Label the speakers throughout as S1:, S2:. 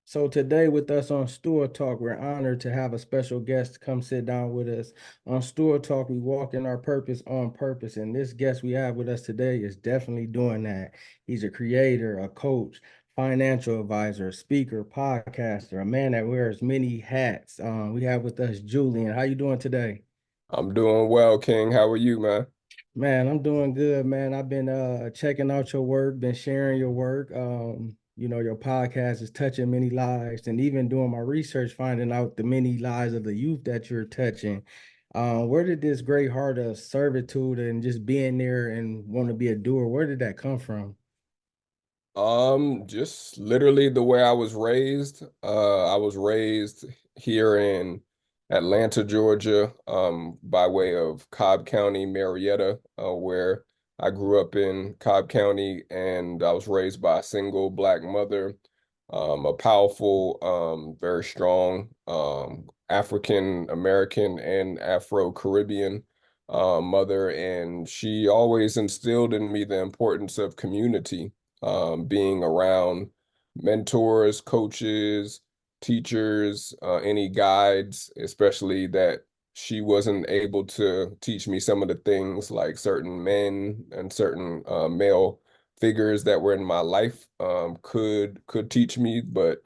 S1: So today with us on Store Talk, we're honored to have a special guest come sit down with us. On Store Talk, we walk in our purpose on purpose. And this guest we have with us today is definitely doing that. He's a creator, a coach, financial advisor, speaker, podcaster, a man that wears many hats. We have with us Julian. How you doing today?
S2: I'm doing well, King. How are you, man?
S1: Man, I'm doing good, man. I've been checking out your work, been sharing your work. Your podcast is touching many lives, and even doing my research, finding out the many lives of the youth that you're touching. Where did this great heart of servitude and just being there and want to be a doer, where did that come from?
S2: Just literally the way I was raised. I was raised here in Atlanta, Georgia, by way of Cobb County, Marietta, where I grew up in Cobb County, and I was raised by a single black mother, a powerful, very strong, African American and Afro-Caribbean mother, and she always instilled in me the importance of community, being around mentors, coaches, teachers, any guides, especially that she wasn't able to teach me some of the things like certain men and certain male figures that were in my life could teach me, but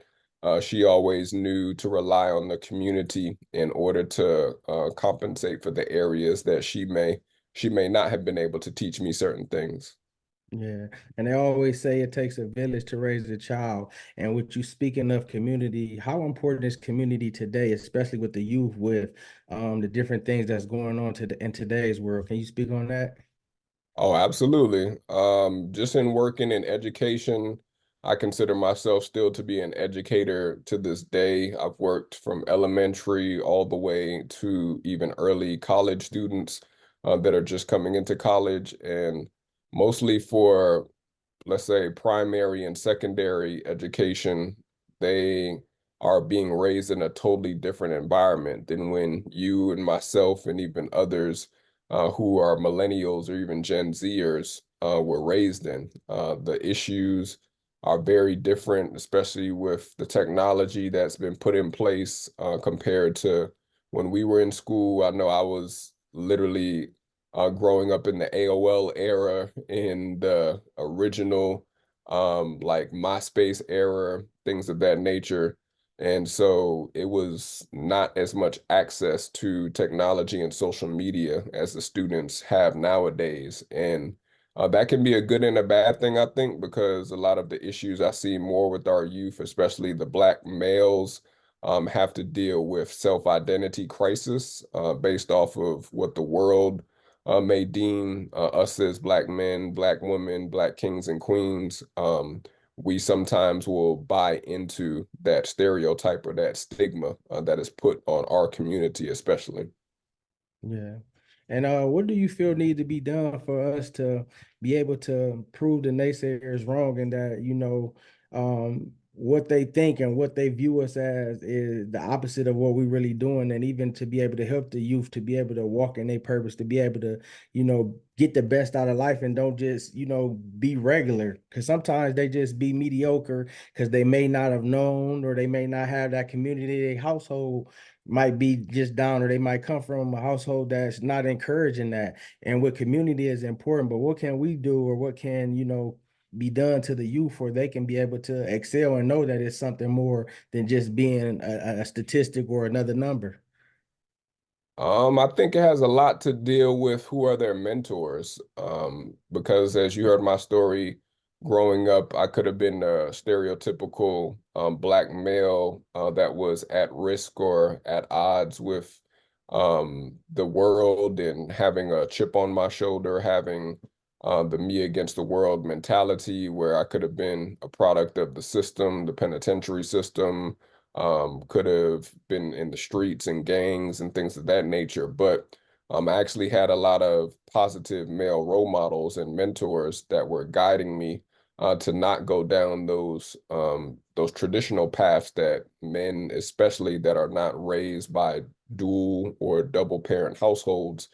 S2: she always knew to rely on the community in order to compensate for the areas that she may not have been able to teach me certain things.
S1: Yeah, and they always say it takes a village to raise a child. And with you speaking of community, how important is community today, especially with the youth, with the different things that's going on in today's world? Can you speak on that?
S2: Oh, absolutely. Just in working in education, I consider myself still to be an educator to this day. I've worked from elementary all the way to even early college students that are just coming into college, and mostly for, let's say, primary and secondary education, they are being raised in a totally different environment than when you and myself and even others who are millennials or even Gen Zers were raised in. The issues are very different, especially with the technology that's been put in place compared to when we were in school. I know I was literally growing up in the AOL era, in the original like MySpace era, things of that nature. And so it was not as much access to technology and social media as the students have nowadays. And that can be a good and a bad thing, I think, because a lot of the issues I see more with our youth, especially the black males, have to deal with self-identity crisis based off of what the world may deem us as black men, black women, black kings and queens. We sometimes will buy into that stereotype or that stigma that is put on our community, especially.
S1: Yeah. And what do you feel need to be done for us to be able to prove the naysayers wrong and that, what they think and what they view us as is the opposite of what we're really doing, and even to be able to help the youth to be able to walk in their purpose, to be able to, get the best out of life and don't just, be regular. Because sometimes they just be mediocre because they may not have known or they may not have that community, their household might be just down, or they might come from a household that's not encouraging that. And what community is important, but what can we do, or what can, be done to the youth where they can be able to excel and know that it's something more than just being a statistic or another number?
S2: I think it has a lot to deal with who are their mentors. Because as you heard my story growing up, I could have been a stereotypical black male that was at risk or at odds with the world and having a chip on my shoulder, having the me against the world mentality, where I could have been a product of the system, the penitentiary system, could have been in the streets and gangs and things of that nature. But I actually had a lot of positive male role models and mentors that were guiding me to not go down those traditional paths that men, especially that are not raised by dual or double parent households,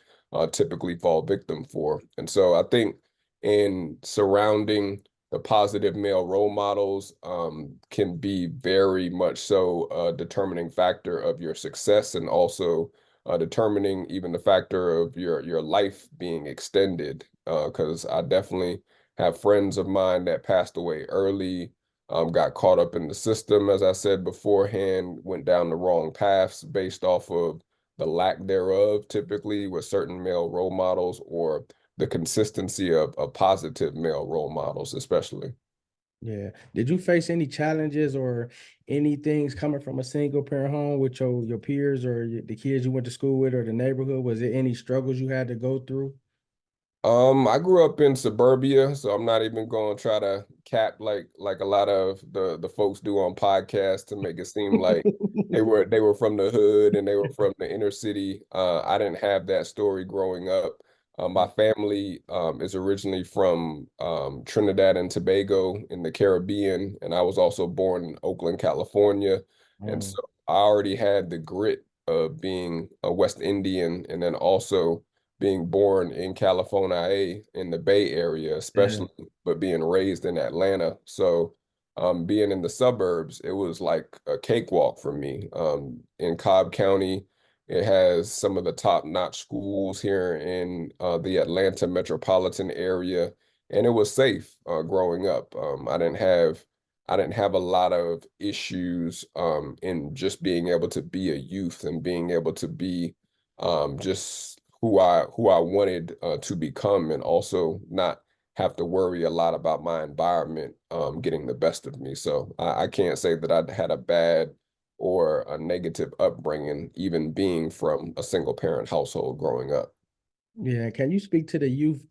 S2: typically fall victim for. And so I think in surrounding the positive male role models can be very much so a determining factor of your success, and also determining even the factor of your life being extended. Because I definitely have friends of mine that passed away early, got caught up in the system, as I said beforehand, went down the wrong paths based off of the lack thereof, typically with certain male role models, or the consistency of positive male role models, especially.
S1: Yeah. Did you face any challenges or any things coming from a single parent home with your peers or the kids you went to school with or the neighborhood? Was there any struggles you had to go through?
S2: I grew up in suburbia, so I'm not even going to try to cap like a lot of the folks do on podcasts to make it seem like they were from the hood and they were from the inner city. I didn't have that story growing up. My family is originally from Trinidad and Tobago in the Caribbean, and I was also born in Oakland, California. And
S1: Mm,
S2: so I already had the grit of being a West Indian, and then also being born in California, in the Bay Area,
S1: yeah.
S2: especially, but being raised in Atlanta. So, being in the suburbs, it was like a cakewalk for me. In Cobb County, it has some of the top-notch schools here in the Atlanta metropolitan area, and it was safe growing up. I didn't have a lot of issues in just being able to be a youth and being able to be just who I wanted to become, and also not have to worry a lot about my environment getting the best of me. So I can't say that I had a bad or a negative upbringing, even being from a single parent household growing up.
S1: Yeah. Can you speak to the youth,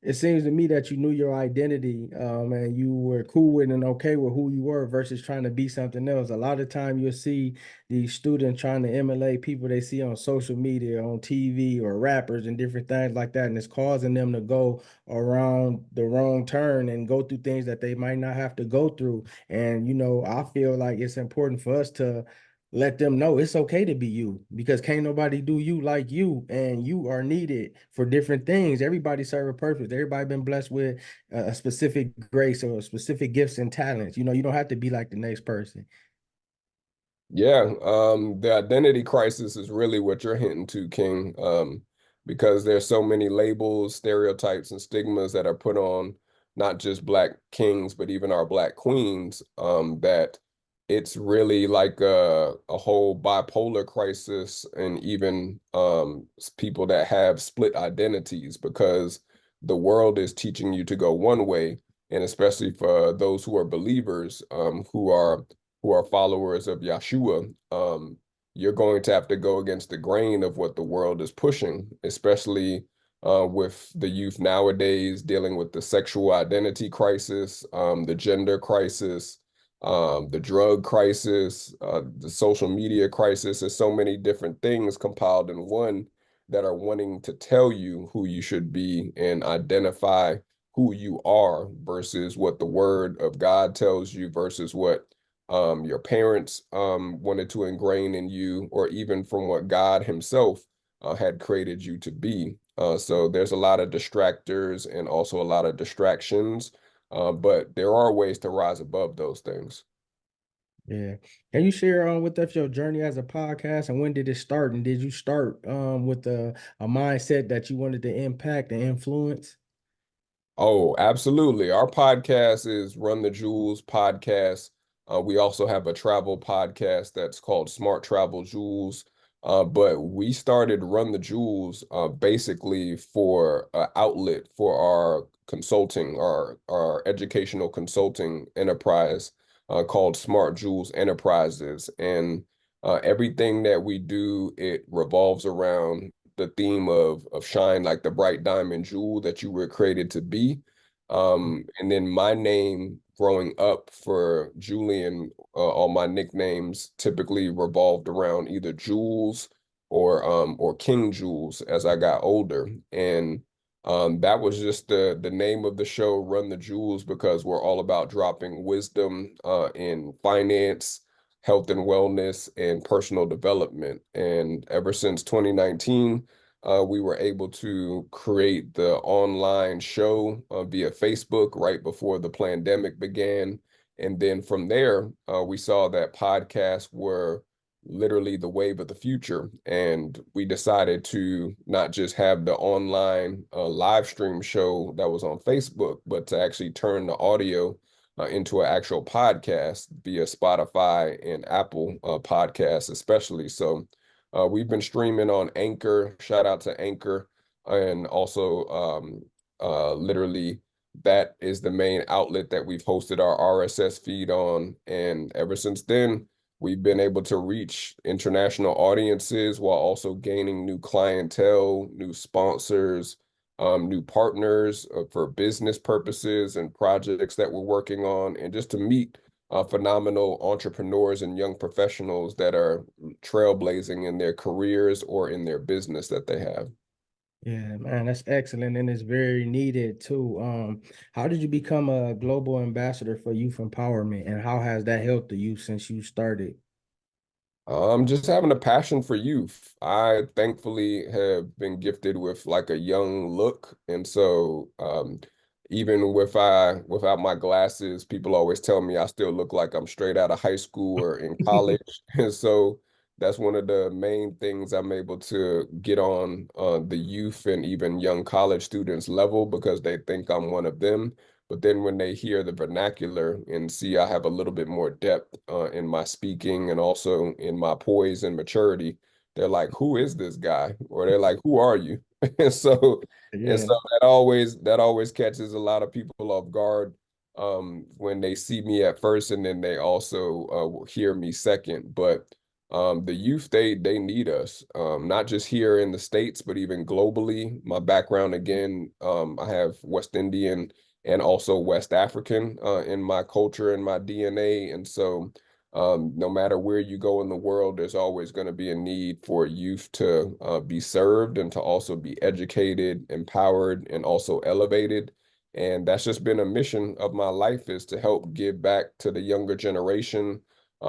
S1: it seems to me that you knew your identity, and you were cool with and okay with who you were versus trying to be something else. A lot of time you'll see these students trying to emulate people they see on social media, on TV, or rappers and different things like that. And it's causing them to go around the wrong turn and go through things that they might not have to go through. And, I feel like it's important for us to let them know it's okay to be you because can't nobody do you like you, and you are needed for different things. Everybody serve a purpose. Everybody been blessed with a specific grace or specific gifts and talents. You don't have to be like the next person.
S2: Yeah, the identity crisis is really what you're hinting to, King, because there's so many labels, stereotypes, and stigmas that are put on not just Black kings, but even our Black queens, that it's really like a whole bipolar crisis, and even people that have split identities, because the world is teaching you to go one way, and especially for those who are believers, who are followers of Yahshua, you're going to have to go against the grain of what the world is pushing, especially with the youth nowadays dealing with the sexual identity crisis, the gender crisis, the drug crisis, the social media crisis. There's so many different things compiled in one that are wanting to tell you who you should be and identify who you are versus what the word of God tells you versus what your parents wanted to ingrain in you, or even from what God Himself had created you to be. So there's a lot of distractors and also a lot of distractions, but there are ways to rise above those things.
S1: Yeah. Can you share with us your journey as a podcast and when did it start? And did you start with a mindset that you wanted to impact and influence?
S2: Oh, absolutely. Our podcast is Run the Jewels podcast. We also have a travel podcast that's called Smart Travel Jewels. But we started Run the Jewels basically for an outlet for our consulting, our educational consulting enterprise called Smart Jewels Enterprises. And everything that we do, it revolves around the theme of shine like the bright diamond jewel that you were created to be. And then my name growing up for Julian, all my nicknames typically revolved around either Jewelz or King Jewelz as I got older. And that was just the name of the show, Run the Jewels, because we're all about dropping wisdom in finance, health and wellness, and personal development. And ever since 2019, we were able to create the online show via Facebook right before the pandemic began. And then from there, we saw that podcasts were literally the wave of the future. And we decided to not just have the online live stream show that was on Facebook, but to actually turn the audio into an actual podcast via Spotify and Apple podcasts, especially. So we've been streaming on Anchor. Shout out to Anchor. And also, literally, that is the main outlet that we've hosted our RSS feed on. And ever since then, we've been able to reach international audiences while also gaining new clientele, new sponsors, new partners for business purposes and projects that we're working on, and just to meet phenomenal entrepreneurs and young professionals that are trailblazing in their careers or in their business that they have.
S1: Yeah, man, that's excellent and it's very needed too. How did you become a global ambassador for youth empowerment and how has that helped you since you started?
S2: Just having a passion for youth. I thankfully have been gifted with like a young look. And so even without my glasses, people always tell me I still look like I'm straight out of high school or in college. And so that's one of the main things I'm able to get on the youth and even young college students level because they think I'm one of them. But then when they hear the vernacular and see I have a little bit more depth in my speaking and also in my poise and maturity, they're like, "Who is this guy?" Or they're like, "Who are you?" And so and
S1: Yeah.
S2: so that always catches a lot of people off guard when they see me at first, and then they also hear me second. But the youth they need us, not just here in the States, but even globally. My background again, I have West Indian and also West African in my culture and my DNA. And so no matter where you go in the world, there's always going to be a need for youth to be served and to also be educated, empowered, and also elevated. And that's just been a mission of my life is to help give back to the younger generation.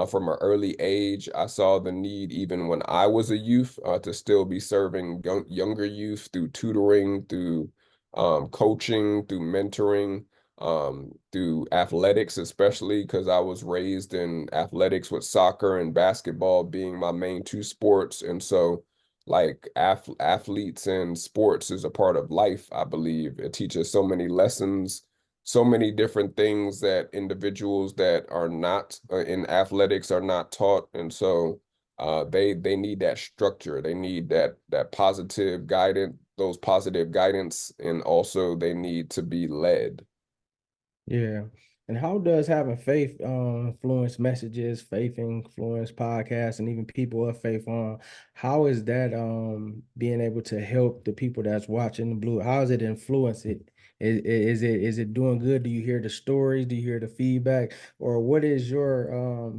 S2: From an early age, I saw the need even when I was a youth to still be serving younger youth through tutoring, through coaching, through mentoring, through athletics, especially because I was raised in athletics with soccer and basketball being my main two sports. And so, like athletes and sports is a part of life, I believe. It teaches so many lessons, so many different things that individuals that are not in athletics are not taught. And so, they need that structure. They need that positive guidance, those positive guidance, and also they need to be led.
S1: Yeah. And how does having faith influence messages, faith influence podcasts, and even people of faith on how is that being able to help the people that's watching the blue? How does it influence it? Is it doing good? Do you hear the stories? Do you hear the feedback? Or what is your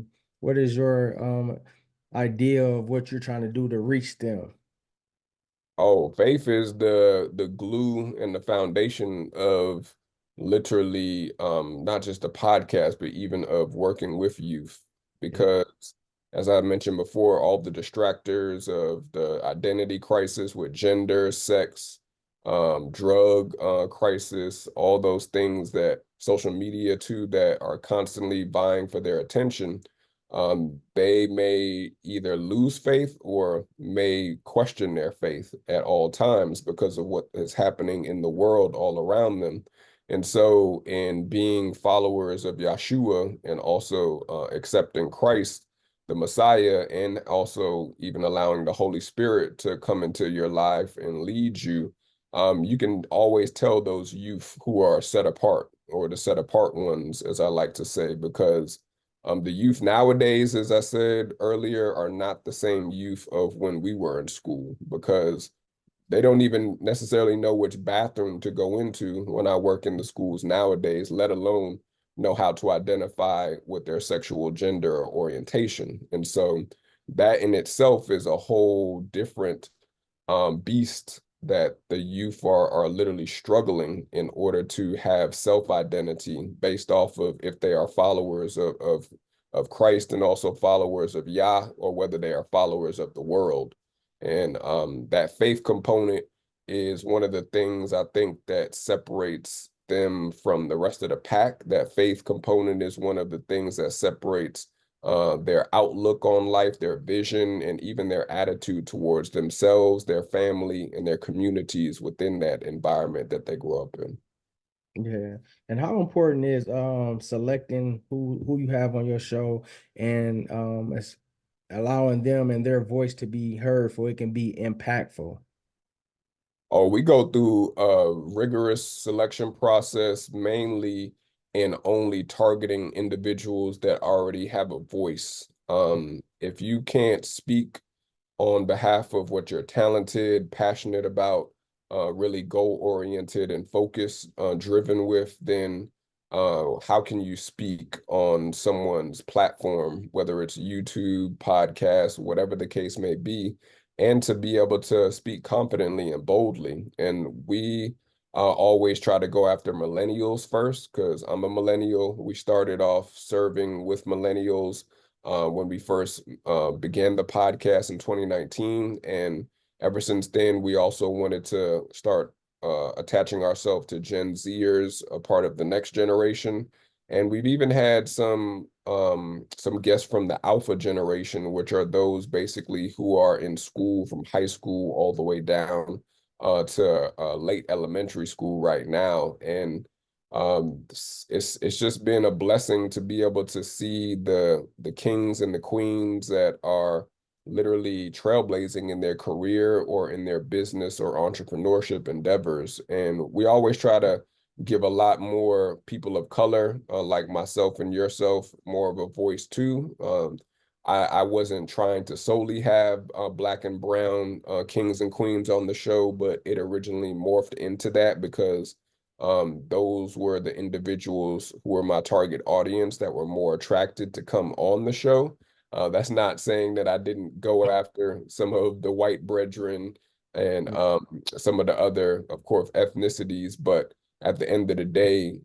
S1: idea of what you're trying to do to reach them?
S2: Oh, faith is the glue and the foundation of literally not just the podcast, but even of working with youth.
S1: Yeah.
S2: Because as I mentioned before, all the distractors of the identity crisis with gender, sex, drug crisis, all those things that social media too that are constantly vying for their attention, they may either lose faith or may question their faith at all times because of what is happening in the world all around them. And so, in being followers of Yeshua and also accepting Christ, the Messiah, and also even allowing the Holy Spirit to come into your life and lead you, you can always tell those youth who are set apart or the set apart ones, as I like to say, because the youth nowadays, as I said earlier, are not the same youth of when we were in school because they don't even necessarily know which bathroom to go into when I work in the schools nowadays, let alone know how to identify with their sexual gender or orientation. And so that in itself is a whole different beast that the youth are literally struggling in order to have self-identity based off of if they are followers of Christ and also followers of Yah or whether they are followers of the world. And that faith component is one of the things I think that separates them from the rest of the pack. That faith component is one of the things that separates their outlook on life, their vision, and even their attitude towards themselves, their family, and their communities within that environment that they grow up in.
S1: Yeah. And how important is selecting who you have on your show and allowing them and their voice to be heard for it can be impactful?
S2: Oh, we go through a rigorous selection process, mainly in only targeting individuals that already have a voice. If you can't speak on behalf of what you're talented, passionate about, really goal-oriented and focus driven with, then how can you speak on someone's platform, whether it's YouTube, podcast, whatever the case may be, and to be able to speak confidently and boldly. And we always try to go after millennials first, because I'm a millennial. We started off serving with millennials when we first began the podcast in 2019. And ever since then, we also wanted to start attaching ourselves to Gen Zers, a part of the next generation. And we've even had some guests from the Alpha generation, which are those basically who are in school from high school all the way down to late elementary school right now. And it's just been a blessing to be able to see the kings and the queens that are literally trailblazing in their career or in their business or entrepreneurship endeavors. And we always try to give a lot more people of color, like myself and yourself, more of a voice too. I wasn't trying to solely have Black and brown kings and queens on the show, but it originally morphed into that because those were the individuals who were my target audience that were more attracted to come on the show. That's not saying that I didn't go after some of the white brethren and some of the other, of course, ethnicities, but at the end of the day,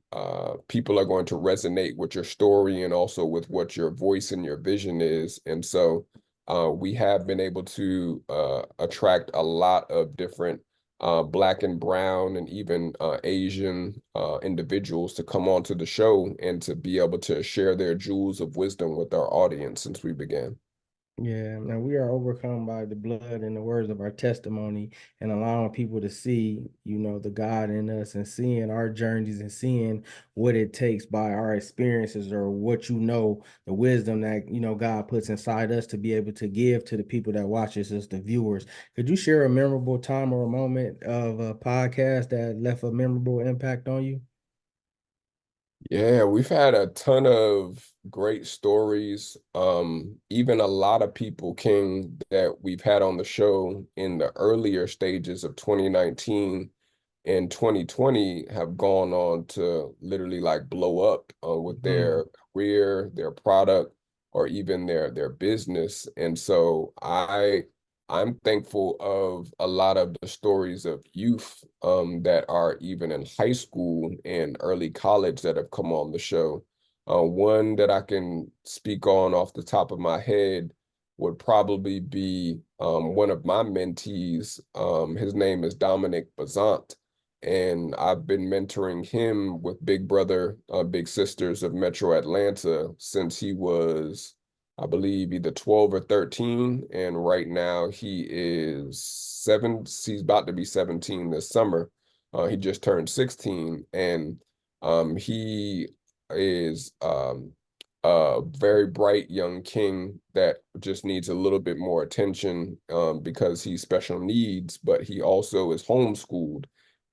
S2: people are going to resonate with your story and also with what your voice and your vision is. And so we have been able to attract a lot of different Black and brown and even Asian individuals to come onto the show and to be able to share their jewels of wisdom with our audience since we began.
S1: Yeah, and we are overcome by the blood and the words of our testimony and allowing people to see, the God in us and seeing our journeys and seeing what it takes by our experiences or what the wisdom that, God puts inside us to be able to give to the people that watches us, the viewers. Could you share a memorable time or a moment of a podcast that left a memorable impact on you?
S2: Yeah, we've had a ton of great stories. Even a lot of people, King, that we've had on the show in the earlier stages of 2019 and 2020 have gone on to literally like blow up with
S1: Mhm.
S2: their career, their product, or even their business. And so I'm thankful of a lot of the stories of youth that are even in high school and early college that have come on the show. One that I can speak on off the top of my head would probably be one of my mentees. His name is Dominic Bazant, and I've been mentoring him with Big Brother, Big Sisters of Metro Atlanta since he was, I believe, either 12 or 13. And right now he is seven. He's about to be 17 this summer. He just turned 16. And he is a very bright young king that just needs a little bit more attention because he's special needs, but he also is homeschooled.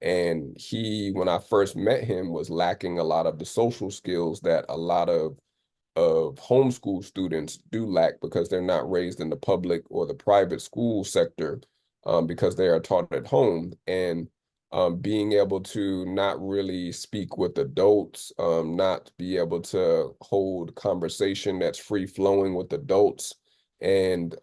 S2: And he, when I first met him, was lacking a lot of the social skills that a lot of homeschool students do lack because they're not raised in the public or the private school sector because they are taught at home. And being able to not really speak with adults, not be able to hold conversation that's free flowing with adults, and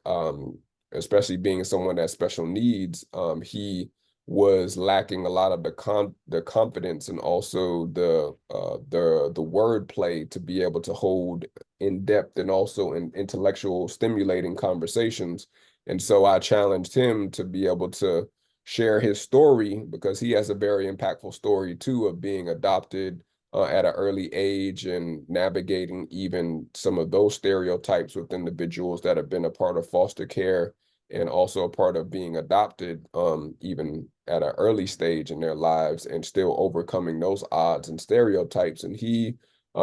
S2: especially being someone that special needs, he was lacking a lot of the confidence and also the wordplay to be able to hold in depth and also in intellectual stimulating conversations. And so I challenged him to be able to share his story because he has a very impactful story too of being adopted at an early age and navigating even some of those stereotypes with individuals that have been a part of foster care and also a part of being adopted, even at an early stage in their lives and still overcoming those odds and stereotypes. And he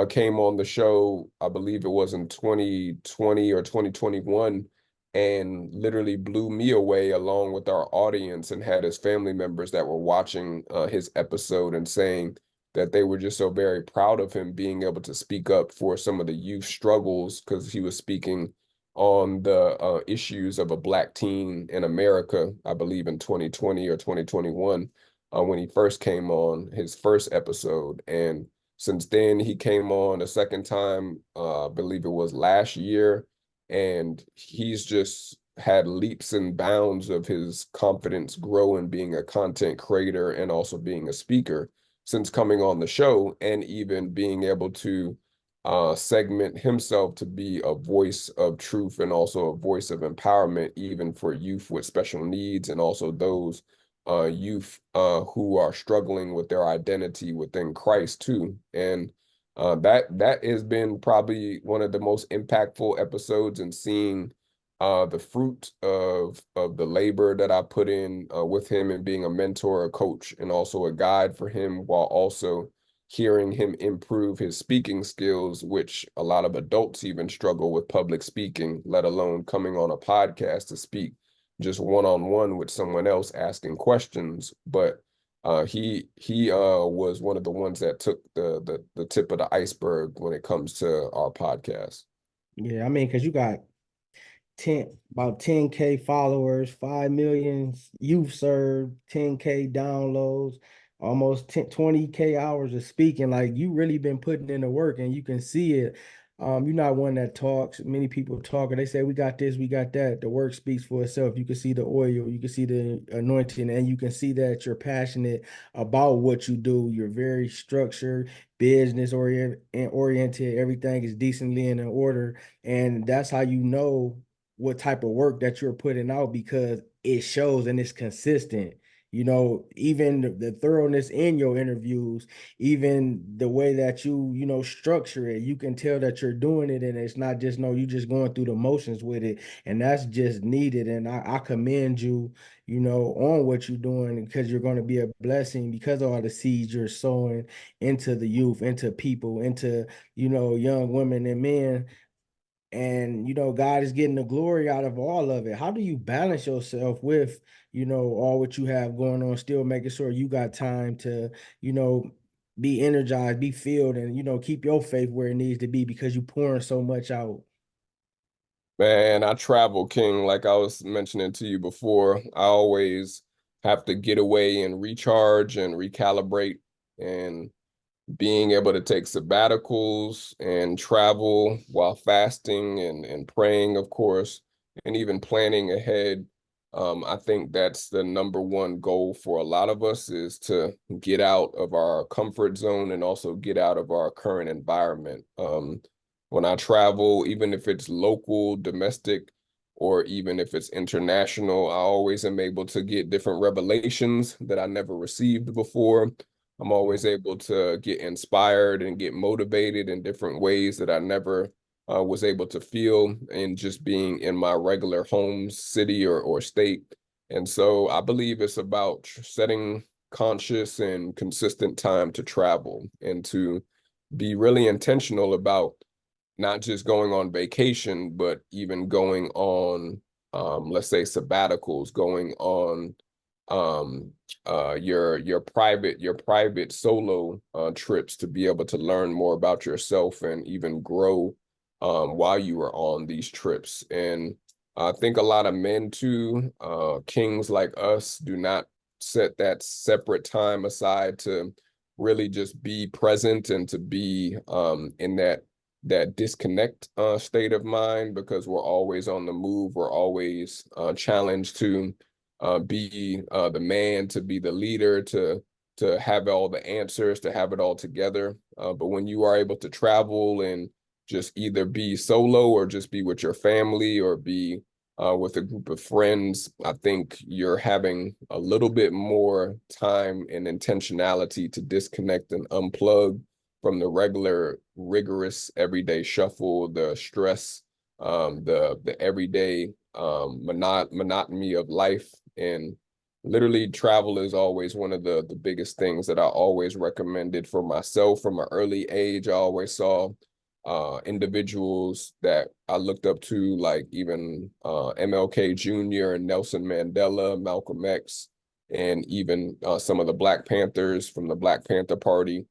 S2: came on the show, I believe it was in 2020 or 2021, and literally blew me away along with our audience and had his family members that were watching his episode and saying that they were just so very proud of him being able to speak up for some of the youth struggles because he was speaking on the issues of a Black teen in America, I believe in 2020 or 2021, when he first came on his first episode. And since then, he came on a second time, I believe it was last year, and he's just had leaps and bounds of his confidence grow in being a content creator and also being a speaker since coming on the show, and even being able to segment himself to be a voice of truth and also a voice of empowerment, even for youth with special needs and also those youth who are struggling with their identity within Christ too. And that has been probably one of the most impactful episodes, and seeing the fruit of the labor that I put in with him and being a mentor, a coach, and also a guide for him, while also hearing him improve his speaking skills, which a lot of adults even struggle with public speaking, let alone coming on a podcast to speak just one-on-one with someone else asking questions. But he was one of the ones that took the tip of the iceberg when it comes to our podcast.
S1: Yeah, I mean, because you got 10K followers, 5 million youth served, 10K downloads, almost 20K hours of speaking. Like, you really been putting in the work and you can see it. You're not one that talks. Many people talk and they say, we got this, we got that. The work speaks for itself. You can see the oil, you can see the anointing, and you can see that you're passionate about what you do. You're very structured, business oriented. Everything is decently in order. And that's how you know what type of work that you're putting out, because it shows and it's consistent. Even the thoroughness in your interviews, even the way that you structure it, you can tell that you're doing it, and it's not just no, you just going through the motions with it, and that's just needed. And I commend you, on what you're doing, because you're going to be a blessing because of all the seeds you're sowing into the youth, into people, into young women and men. And God is getting the glory out of all of it. How do you balance yourself with all what you have going on, still making sure you got time to you know be energized, be filled, and keep your faith where it needs to be, because you pouring so much out?
S2: Man, I travel, King, like I was mentioning to you before. I always have to get away and recharge and recalibrate, and being able to take sabbaticals and travel while fasting and praying, of course, and even planning ahead. I think that's the number one goal for a lot of us, is to get out of our comfort zone and also get out of our current environment. When I travel, even if it's local, domestic, or even if it's international, I always am able to get different revelations that I never received before. I'm always able to get inspired and get motivated in different ways that I never was able to feel in just being in my regular home city or state. And so I believe it's about setting conscious and consistent time to travel and to be really intentional about not just going on vacation, but even going on, let's say, sabbaticals, going on your private solo trips to be able to learn more about yourself and even grow while you are on these trips. And I think a lot of men too, kings like us, do not set that separate time aside to really just be present and to be in that disconnect state of mind, because we're always on the move. We're always challenged to be the man, to be the leader, to have all the answers, to have it all together. But when you are able to travel and just either be solo or just be with your family or be with a group of friends, I think you're having a little bit more time and intentionality to disconnect and unplug from the regular, rigorous, everyday shuffle, the stress, the everyday monotony of life. And literally, travel is always one of the biggest things that I always recommended for myself from an early age. I always saw individuals that I looked up to, like even MLK Jr. and Nelson Mandela, Malcolm X, and even some of the Black Panthers from the Black Panther Party,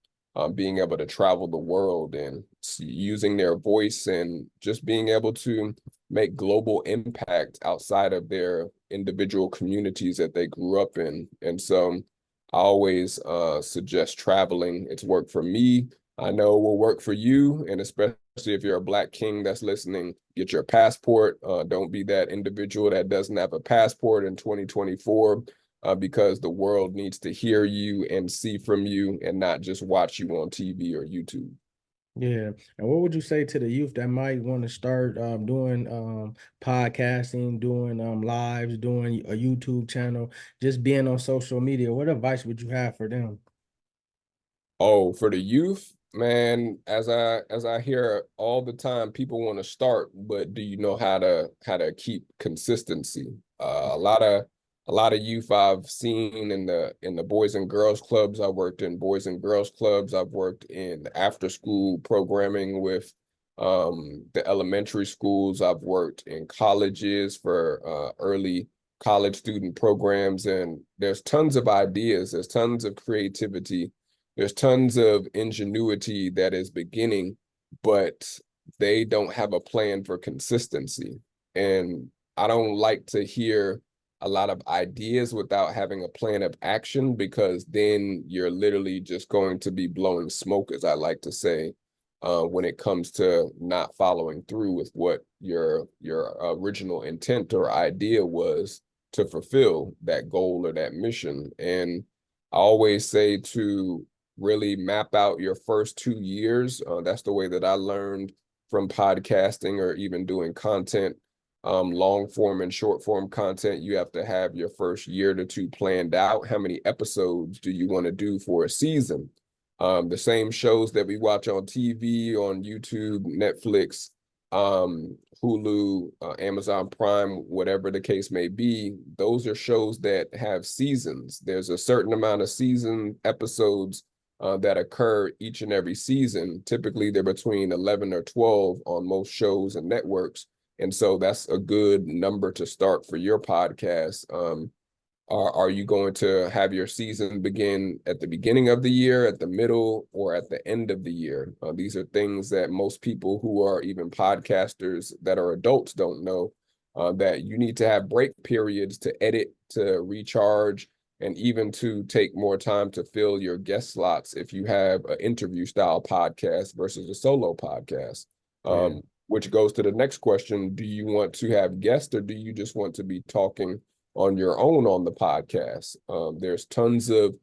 S2: being able to travel the world and using their voice and just being able to make global impact outside of their individual communities that they grew up in. And so I always suggest traveling. It's worked for me. I know it will work for you. And especially if you're a Black king that's listening, get your passport. Don't be that individual that doesn't have a passport in 2024, because the world needs to hear you and see from you and not just watch you on TV or YouTube.
S1: Yeah. And what would you say to the youth that might want to start doing podcasting, doing lives, doing a YouTube channel, just being on social media? What advice would you have for them?
S2: Oh, for the youth, man, as I hear all the time, people want to start, but do you know how to keep consistency? A lot of youth I've seen in the boys and girls clubs. I worked in boys and girls clubs. I've worked in after school programming with the elementary schools. I've worked in colleges for early college student programs, and there's tons of ideas, there's tons of creativity, there's tons of ingenuity that is beginning, but they don't have a plan for consistency. And I don't like to hear a lot of ideas without having a plan of action, because then you're literally just going to be blowing smoke, as I like to say, when it comes to not following through with what your original intent or idea was to fulfill that goal or that mission. And I always say to really map out your first 2 years. That's the way that I learned from podcasting or even doing content, long form and short form content. You have to have your first year to two planned out. How many episodes do you want to do for a season? The same shows that we watch on TV, on YouTube, Netflix, Hulu, Amazon Prime, whatever the case may be, those are shows that have seasons. There's a certain amount of season episodes that occur each and every season. Typically, they're between 11 or 12 on most shows and networks. And so that's a good number to start for your podcast. Are you going to have your season begin at the beginning of the year, at the middle, or at the end of the year? These are things that most people who are even podcasters that are adults don't know, that you need to have break periods to edit, to recharge, and even to take more time to fill your guest slots if you have an interview style podcast versus a solo podcast.
S1: Yeah.
S2: Which goes to the next question. Do you want to have guests, or do you just want to be talking on your own on the podcast? There's tons of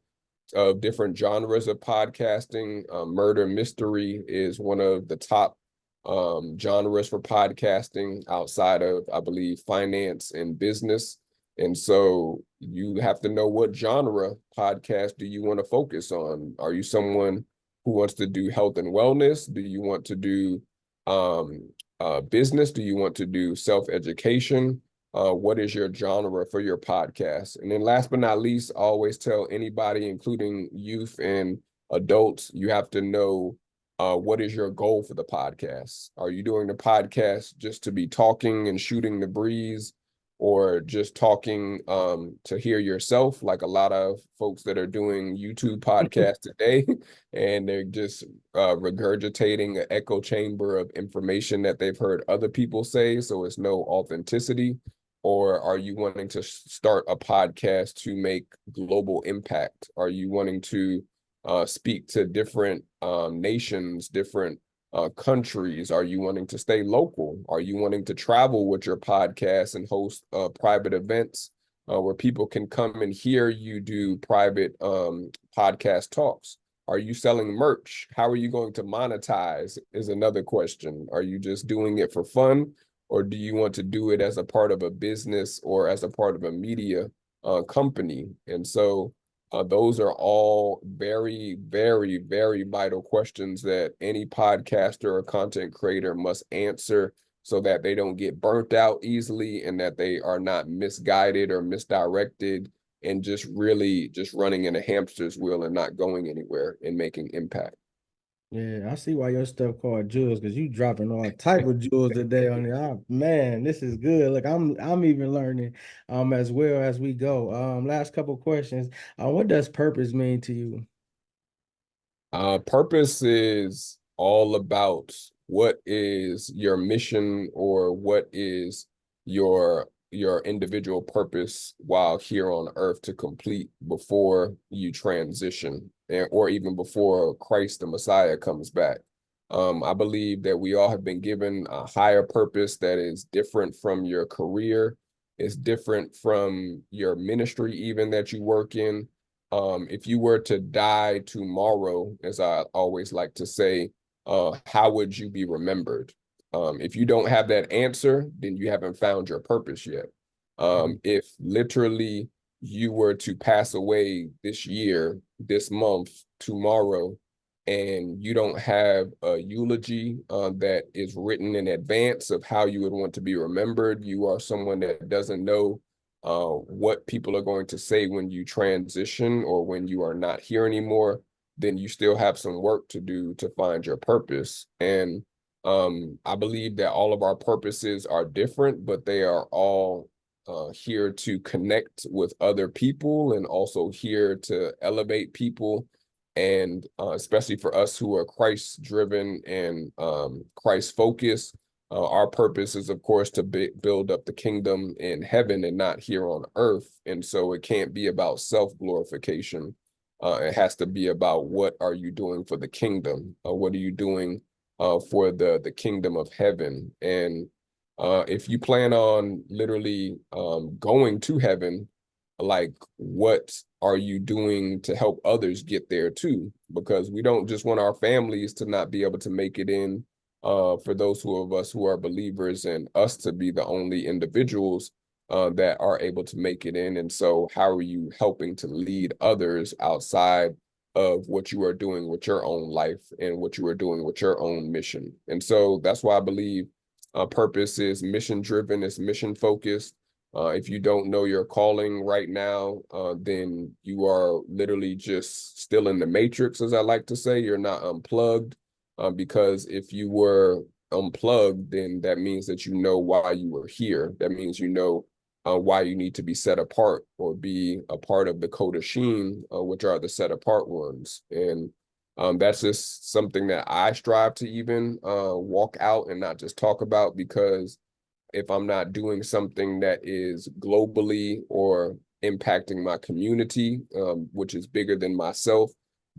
S2: different genres of podcasting. Murder mystery is one of the top genres for podcasting outside of, I believe, finance and business. And so you have to know what genre podcast do you want to focus on. Are you someone who wants to do health and wellness? Do you want to do business? Do you want to do self-education? What is your genre for your podcast? And then last but not least, I always tell anybody, including youth and adults, you have to know what is your goal for the podcast? Are you doing the podcast just to be talking and shooting the breeze, or just talking to hear yourself, like a lot of folks that are doing YouTube podcasts today, and they're just regurgitating an echo chamber of information that they've heard other people say, so it's no authenticity? Or are you wanting to start a podcast to make global impact? Are you wanting to speak to different nations, different countries? Are you wanting to stay local? Are you wanting to travel with your podcast and host private events where people can come and hear you do private podcast talks? Are you selling merch? How are you going to monetize is another question. Are you just doing it for fun, or do you want to do it as a part of a business or as a part of a media company? And so those are all very, very, very vital questions that any podcaster or content creator must answer so that they don't get burnt out easily and that they are not misguided or misdirected and just really just running in a hamster's wheel and not going anywhere and making impact.
S1: Yeah, I see why your stuff called Jewelz, because you dropping all type of jewels today on there. Oh, man, this is good. Look, I'm even learning as well as we go. Last couple questions. What does purpose mean to you?
S2: Purpose is all about what is your mission or what is your individual purpose while here on earth to complete before you transition or even before Christ the Messiah comes back. I believe that we all have been given a higher purpose that is different from your career, is different from your ministry even that you work in. If you were to die tomorrow, as I always like to say, how would you be remembered? If you don't have that answer, then you haven't found your purpose yet. If literally you were to pass away this year, this month, tomorrow, and you don't have a eulogy that is written in advance of how you would want to be remembered, you are someone that doesn't know what people are going to say when you transition or when you are not here anymore, then you still have some work to do to find your purpose. And I believe that all of our purposes are different, but they are all here to connect with other people and also here to elevate people. And especially for us who are Christ driven and Christ focused, our purpose is, of course, to build up the kingdom in heaven and not here on earth. And so it can't be about self-glorification. It has to be about what are you doing for the kingdom? What are you doing for the kingdom of heaven? And if you plan on literally going to heaven, like what are you doing to help others get there too? Because we don't just want our families to not be able to make it in for those of us who are believers and us to be the only individuals that are able to make it in. And so how are you helping to lead others outside of what you are doing with your own life and what you are doing with your own mission? And so that's why I believe purpose is mission driven, it's mission focused. If you don't know your calling right now, then you are literally just still in the matrix, as I like to say. You're not unplugged, because if you were unplugged, then that means that you know why you were here. That means you know why you need to be set apart or be a part of the Kodashim, which are the set apart ones. And that's just something that I strive to even walk out and not just talk about, because if I'm not doing something that is globally or impacting my community, which is bigger than myself,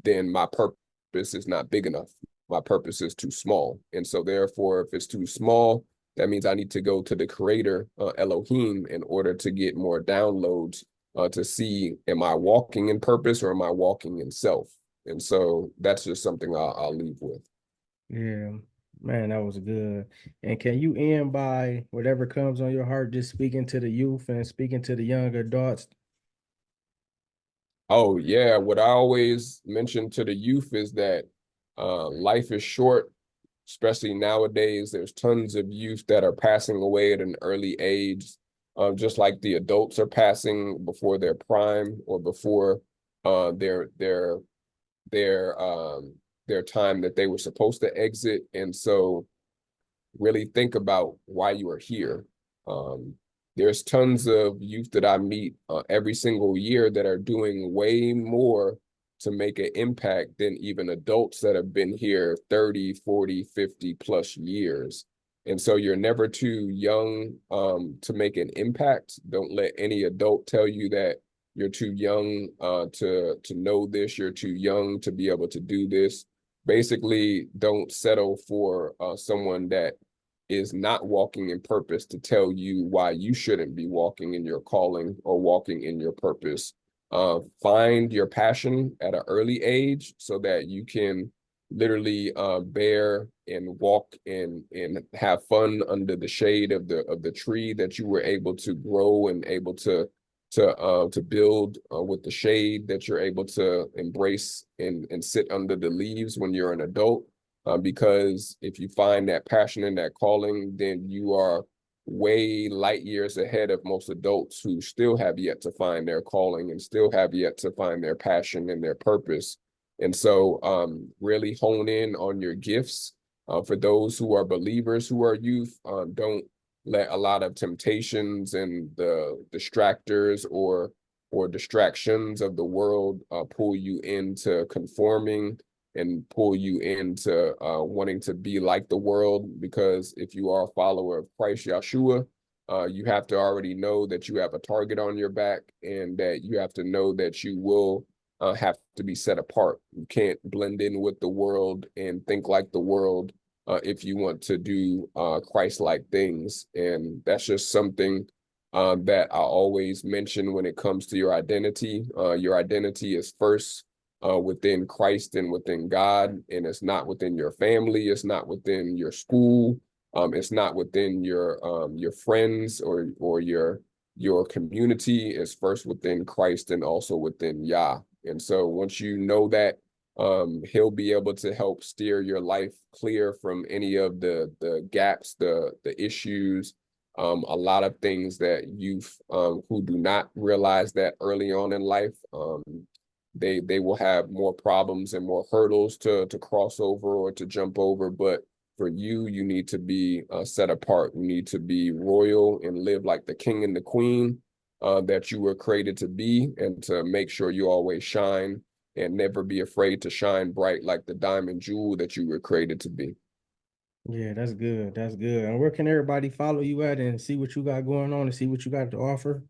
S2: then my purpose is not big enough. My purpose is too small. And so therefore, if it's too small, that means I need to go to the creator, Elohim, in order to get more downloads to see, am I walking in purpose or am I walking in self? And so that's just something I'll leave with.
S1: Yeah, man, that was good. And can you end by whatever comes on your heart, just speaking to the youth and speaking to the young adults?
S2: Oh, yeah. What I always mention to the youth is that life is short, especially nowadays. There's tons of youth that are passing away at an early age, just like the adults are passing before their prime or before uh, their their their their time that they were supposed to exit. And so really think about why you are here. Um, there's tons of youth that I meet every single year that are doing way more to make an impact than even adults that have been here 30, 40, 50 plus years. And so you're never too young to make an impact. Don't let any adult tell you that you're too young to know this, you're too young to be able to do this. Basically, don't settle for someone that is not walking in purpose to tell you why you shouldn't be walking in your calling or walking in your purpose. Find your passion at an early age so that you can literally bear and walk and have fun under the shade of the tree that you were able to grow and able to build with the shade that you're able to embrace and sit under the leaves when you're an adult. Because if you find that passion and that calling, then you are way light years ahead of most adults who still have yet to find their calling and still have yet to find their passion and their purpose. And so really hone in on your gifts. For those who are believers, who are youth, don't let a lot of temptations and the distractors or distractions of the world pull you into conforming and pull you into wanting to be like the world. Because if you are a follower of Christ Yeshua, you have to already know that you have a target on your back, and that you have to know that you will have to be set apart. You can't blend in with the world and think like the world if you want to do Christ-like things. And that's just something that I always mention when it comes to your identity. Your identity is first within Christ and within God, and it's not within your family, it's not within your school, it's not within your friends or your community. It's first within Christ and also within Yah. And so once you know that, he'll be able to help steer your life clear from any of the gaps, the issues, a lot of things that youth who do not realize that early on in life, they will have more problems and more hurdles to cross over or to jump over. But for you, you need to be set apart. You need to be royal and live like the king and the queen that you were created to be, and to make sure you always shine and never be afraid to shine bright like the diamond jewel that you were created to be.
S1: Yeah, that's good. That's good. And where can everybody follow you at and see what you got going on and see what you got to offer?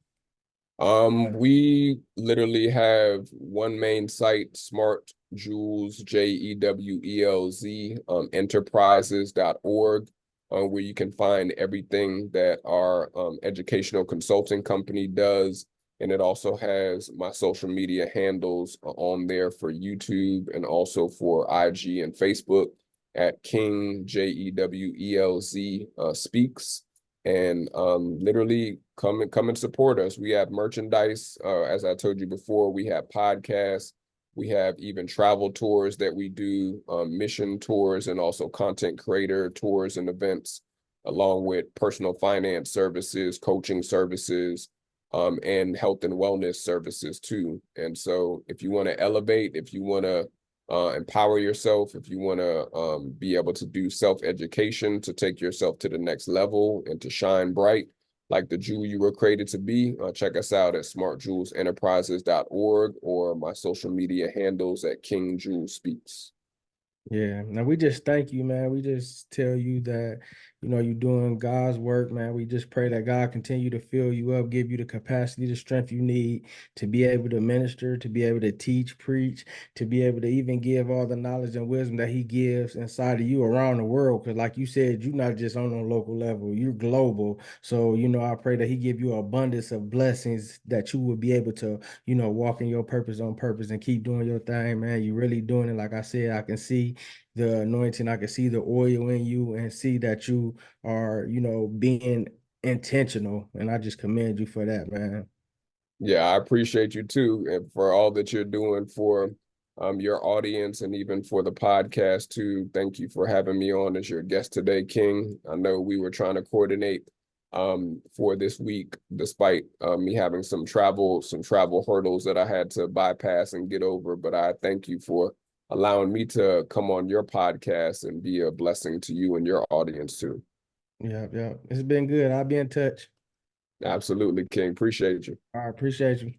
S2: We literally have one main site, Smart Jewelz, Jewelz, enterprises.org, where you can find everything that our educational consulting company does. And it also has my social media handles on there for YouTube and also for IG and Facebook at King Jewelz Speaks. And literally come and support us. We have merchandise, as I told you before. We have podcasts, we have even travel tours that we do, mission tours, and also content creator tours and events, along with personal finance services, coaching services, and health and wellness services too. And so if you want to elevate, if you want to empower yourself, if you want to be able to do self-education to take yourself to the next level and to shine bright like the jewel you were created to be, check us out at smartjewelsenterprises.org or my social media handles at King Jewel Speaks.
S1: Yeah. Now we just thank you, man. We just tell you that, you're doing God's work, man. We just pray that God continue to fill you up, give you the capacity, the strength you need to be able to minister, to be able to teach, preach, to be able to even give all the knowledge and wisdom that he gives inside of you around the world. Because like you said, you're not just on a local level, you're global. So, I pray that he give you an abundance of blessings that you will be able to, walk in your purpose on purpose and keep doing your thing, man. You're really doing it. Like I said, I can see the anointing. I can see the oil in you and see that you are, being intentional. And I just commend you for that, man.
S2: Yeah, I appreciate you too, and for all that you're doing for your audience and even for the podcast too. Thank you for having me on as your guest today, King. I know we were trying to coordinate for this week, despite me having some travel hurdles that I had to bypass and get over. But I thank you for allowing me to come on your podcast and be a blessing to you and your audience too.
S1: Yeah, yeah. It's been good. I'll be in touch.
S2: Absolutely, King. Appreciate you.
S1: I appreciate you.